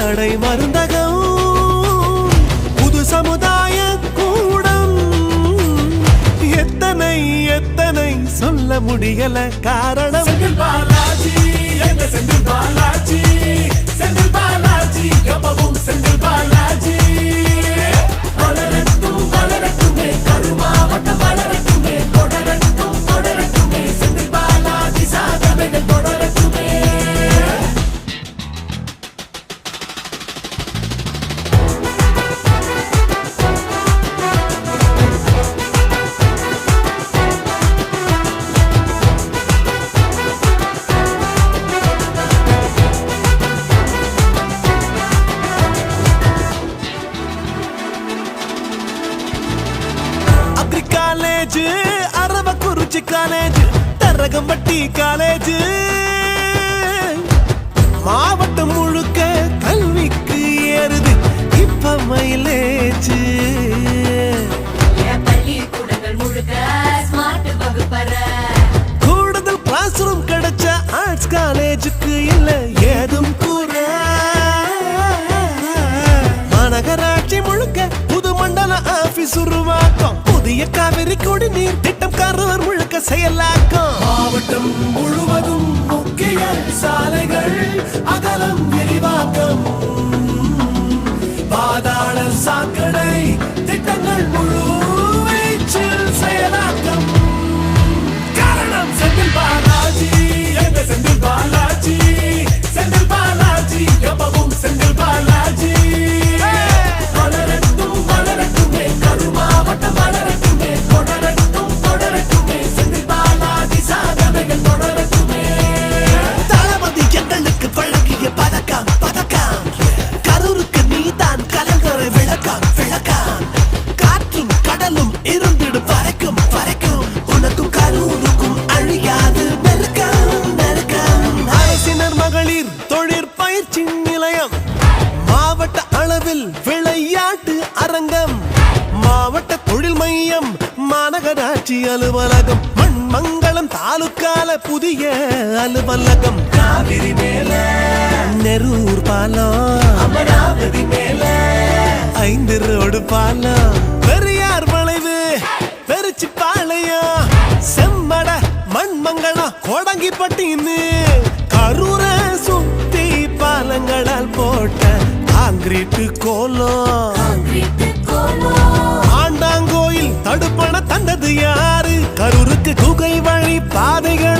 கடை மருந்தகம் புது சமுதாய கூடம் எத்தனை எத்தனை சொல்ல முடியல காரணம் செந்தில் பாலாஜி எங்க செந்தில் பாலாஜி செந்தில் பாலாஜி எப்பவும் செந்தில் பாலாஜி வளரட்டும் வளரட்டுமே கருமாவட்டம் வளரட்டுமே தொடரட்டும் தொடரட்டுமே செந்தில் பாலாஜி சாதனைகள் தொடரட்டுமே college Aravakurichi college Tharagampatti college மாவட்டம் முழுக்க கல்விக்கு ஏறுது இப்ப மைலேஜ் பள்ளிக்கூடங்கள் முழுக்க ஸ்மார்ட் வகுப்பற கூடுதல் கிளாஸ் ரூம் கிடைச்ச ஆர்ட்ஸ் காலேஜுக்கு இல்ல ஏதும் கூற மாநகராட்சி முழுக்க புது மண்டல ஆபீஸ் உருவாக்கம் புதிய காவிரி குடிநீர் திட்டம் கருவர் முழுக்க செயலாக்கம் மாவட்டம் முழுவதும் முக்கிய சாலைகள் அகலம் விரிவாக்கம் பாதாள சாக்கடை திட்டங்கள் முழு வீச்சில் செயலாக்கம் காரணம் செந்தில் பாலாஜி எங்க செந்தில் பாலாஜி செந்தில் பாலாஜி எப்பவும் செந்தில் பாலாஜி வளரட்டும் வளரட்டுமே கருமாவட்டம் வளரட்டுமே தொடரட்டும் தொடரட்டுமே செந்தில் பாலாஜி சாதனைகள் தொடரட்டுமே தளபதி எங்களுக்கு வழங்கிய பதக்கம் பதக்கம் கரூருக்கு நீதான் கலங்கரை விளக்கம் விளக்கம் காற்றும் கடலும் இருந்திடும் வரைக்கும் வரைக்கும் உனக்கும் கரூருக்கும் அழியாது நெருக்கம் நெருக்கம் அரசினர் மகளிர் தொழிற்பயிற்சி நிலையம் மாவட்ட அளவில் விளையாட்டு அரங்கம் மாவட்ட தொழில் மையம் மாநகராட்சி அலுவலகம் மண்மங்கலம் தாலுக்கால புதிய அலுவலகம் காவிரி மேல நெரூர் பாலம் அமராவதி மேல 5 ரோடு பாலம் பெரியார் வளைவு பெருச்சி பாளையம் செம்மட மண்மங்கலம் கோடங்கிப்பட்டின்னு கரூர சுத்தி பாலங்களால் போட்ட காங்கிரீட்டு கோலம் ஆண்டாங்கோயில் தடுப்பண தந்தது யாரு கரூருக்கு குகை வழி பாதைகள்